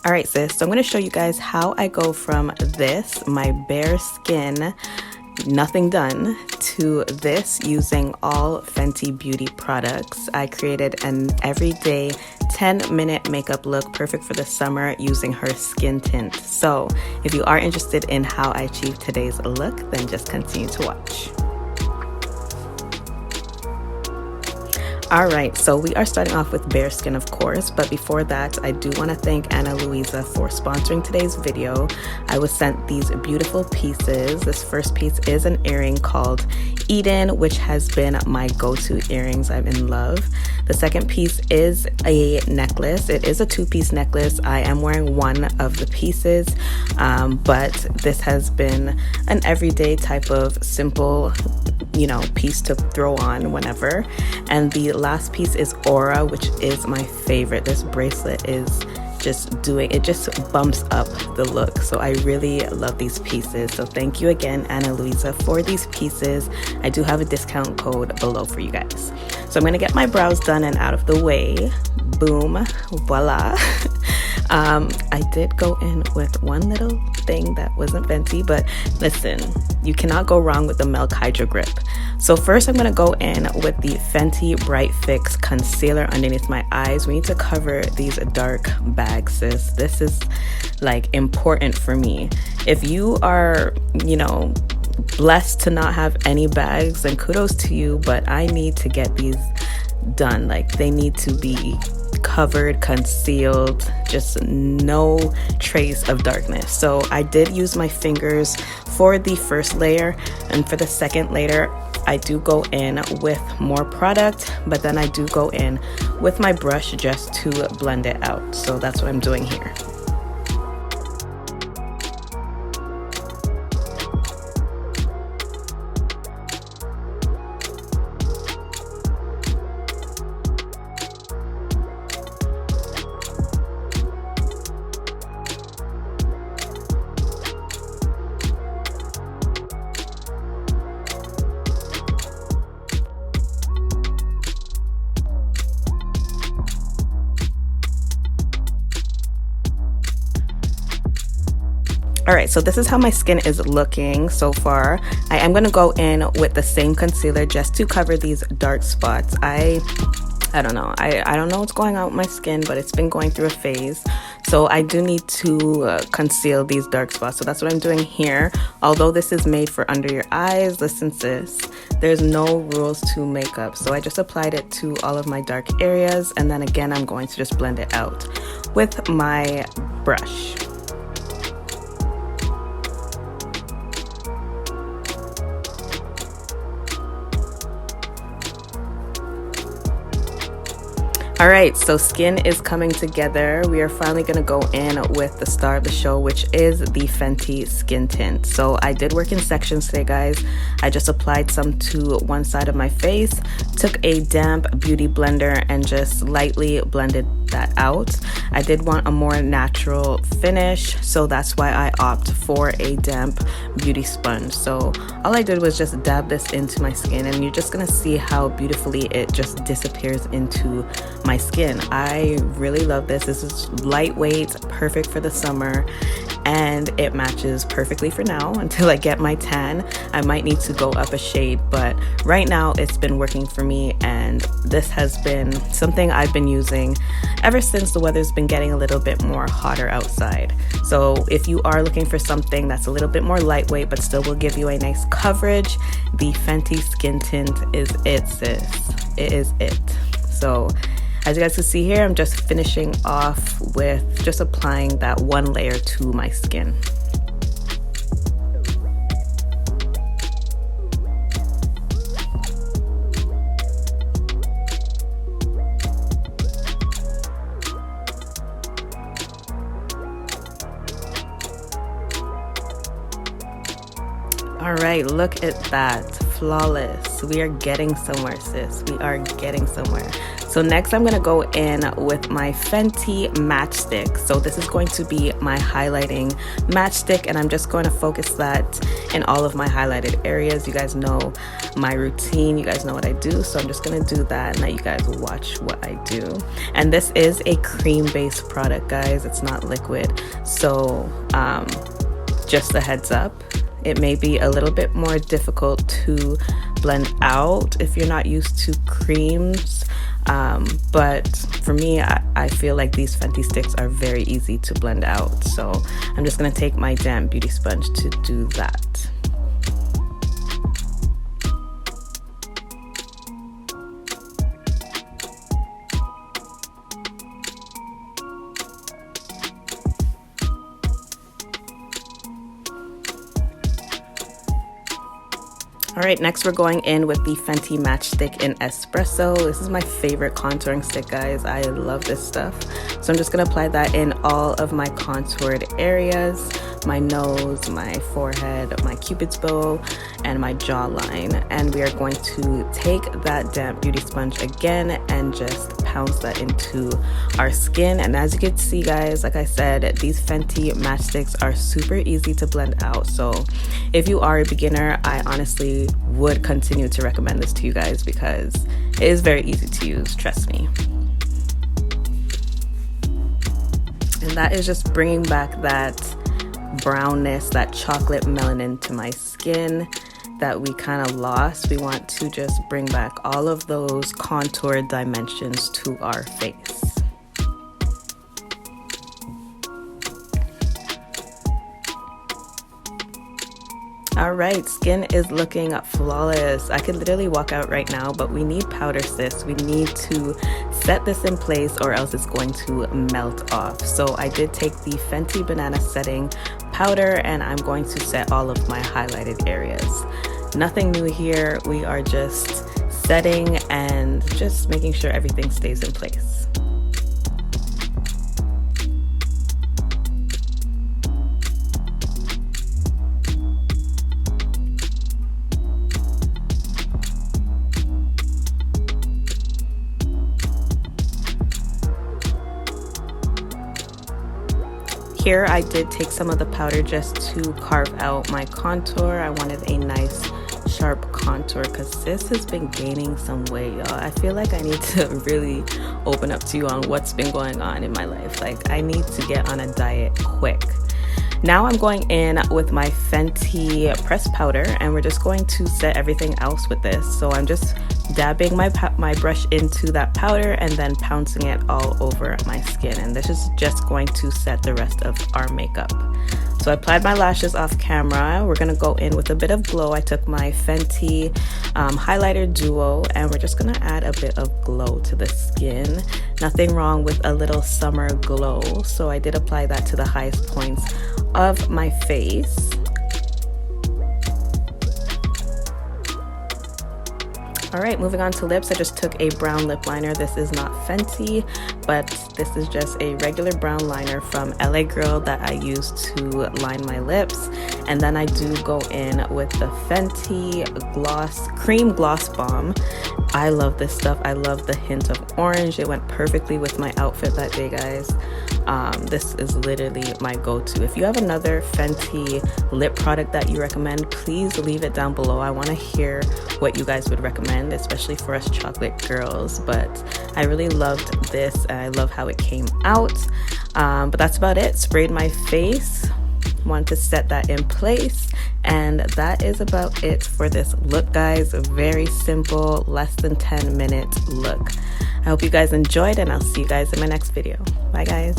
All right, sis, so I'm going to show you guys how I go from this, my bare skin, nothing done, to this using all Fenty Beauty products. I created an everyday 10-minute makeup look perfect for the summer using her skin tint. So if you are interested in how I achieved today's look, then just continue to watch. Alright, so we are starting off with bare skin, of course, but before that, I do want to thank Anna Luisa for sponsoring today's video. I was sent these beautiful pieces. This first piece is an earring called Eden, which has been my go-to earrings. I'm in love. The second piece is a necklace. It is a two-piece necklace. I am wearing one of the pieces, but this has been an everyday type of simple, piece to throw on whenever. And the last piece is Aura, which is my favorite. This bracelet is just bumps up the look. So I really love these pieces. So thank you again, Anna Luisa, for these pieces. I do have a discount code below for you guys. So I'm gonna get my brows done and out of the way. Boom, voila. I did go in with one little thing that wasn't Fenty, but listen, you cannot go wrong with the Milk Hydro Grip. So first I'm going to go in with the Fenty Bright Fix Concealer underneath my eyes. We need to cover these dark bags, sis. This is like important for me. If you are, blessed to not have any bags, then kudos to you, but I need to get these done. Like, they need to be covered, concealed, just no trace of darkness. So I did use my fingers for the first layer, and for the second layer I do go in with more product, but then I do go in with my brush just to blend it out. So that's what I'm doing here. Alright, so this is how my skin is looking so far. I am going to go in with the same concealer just to cover these dark spots. I don't know. I don't know what's going on with my skin, but it's been going through a phase. So I do need to conceal these dark spots. So that's what I'm doing here. Although this is made for under your eyes, listen sis, there's no rules to makeup. So I just applied it to all of my dark areas. And then again, I'm going to just blend it out with my brush. Alright, so skin is coming together. We are finally going to go in with the star of the show, which is the Fenty Skin Tint. So I did work in sections today, guys. I just applied some to one side of my face, took a damp beauty blender and just lightly blended that out. I did want a more natural finish, so that's why I opt for a damp beauty sponge. So all I did was just dab this into my skin, and you're just going to see how beautifully it just disappears into my skin. I really love this. This is lightweight, perfect for the summer, and it matches perfectly for now until I get my tan. I might need to go up a shade, but right now it's been working for me, and this has been something I've been using ever since the weather's been getting a little bit more hotter outside. So if you are looking for something that's a little bit more lightweight but still will give you a nice coverage, the Fenty Skin Tint is it, sis. It is it. So as you guys can see here, I'm just finishing off with just applying that one layer to my skin. All right, look at that. Flawless. We are getting somewhere, sis. We are getting somewhere. So next I'm gonna go in with my Fenty matchstick. So this is going to be my highlighting matchstick, and I'm just going to focus that in all of my highlighted areas. You guys know my routine, you guys know what I do, so I'm just gonna do that and let you guys watch what I do. And this is a cream-based product, guys. It's not liquid, so just a heads up, it may be a little bit more difficult to blend out if you're not used to creams, but for me, I feel like these Fenty sticks are very easy to blend out, so I'm just gonna take my damp beauty sponge to do that. Alright, next we're going in with the Fenty Matchstick in Espresso. This is my favorite contouring stick, guys. I love this stuff. So I'm just going to apply that in all of my contoured areas, my nose, my forehead, my cupid's bow, and my jawline. And we are going to take that damp beauty sponge again and just pounce that into our skin. And as you can see, guys, like I said, these Fenty matchsticks are super easy to blend out. So if you are a beginner, I honestly would continue to recommend this to you guys because it is very easy to use, trust me. And that is just bringing back that brownness, that chocolate melanin to my skin that we kind of lost. We want to just bring back all of those contoured dimensions to our face. Alright, skin is looking flawless. I could literally walk out right now, but we need powder, sis. We need to set this in place or else it's going to melt off. So I did take the Fenty Banana Setting Powder and I'm going to set all of my highlighted areas. Nothing new here. We are just setting and just making sure everything stays in place. Here I did take some of the powder just to carve out my contour. I wanted a nice sharp contour because this has been gaining some weight, y'all. I feel like I need to really open up to you on what's been going on in my life. Like, I need to get on a diet quick. Now I'm going in with my Fenty pressed powder and we're just going to set everything else with this. So I'm just dabbing my brush into that powder and then pouncing it all over my skin, and this is just going to set the rest of our makeup. So I applied my lashes off camera. We're gonna go in with a bit of glow. I took my Fenty highlighter duo and we're just gonna add a bit of glow to the skin. Nothing wrong with a little summer glow, so I did apply that to the highest points of my face. Alright, moving on to lips. I just took a brown lip liner. This is not Fenty, but this is just a regular brown liner from LA Girl that I use to line my lips. And then I do go in with the Fenty Cream Gloss Bomb. I love this stuff. I love the hint of orange. It went perfectly with my outfit that day, guys. This is literally my go-to. If you have another Fenty lip product that you recommend, please leave it down below. I want to hear what you guys would recommend, especially for us chocolate girls. But I really loved this and I love how it came out. But that's about it. Sprayed my face. Want to set that in place, and that is about it for this look, guys. A very simple, less than 10-minute look. I hope you guys enjoyed and I'll see you guys in my next video. Bye, guys.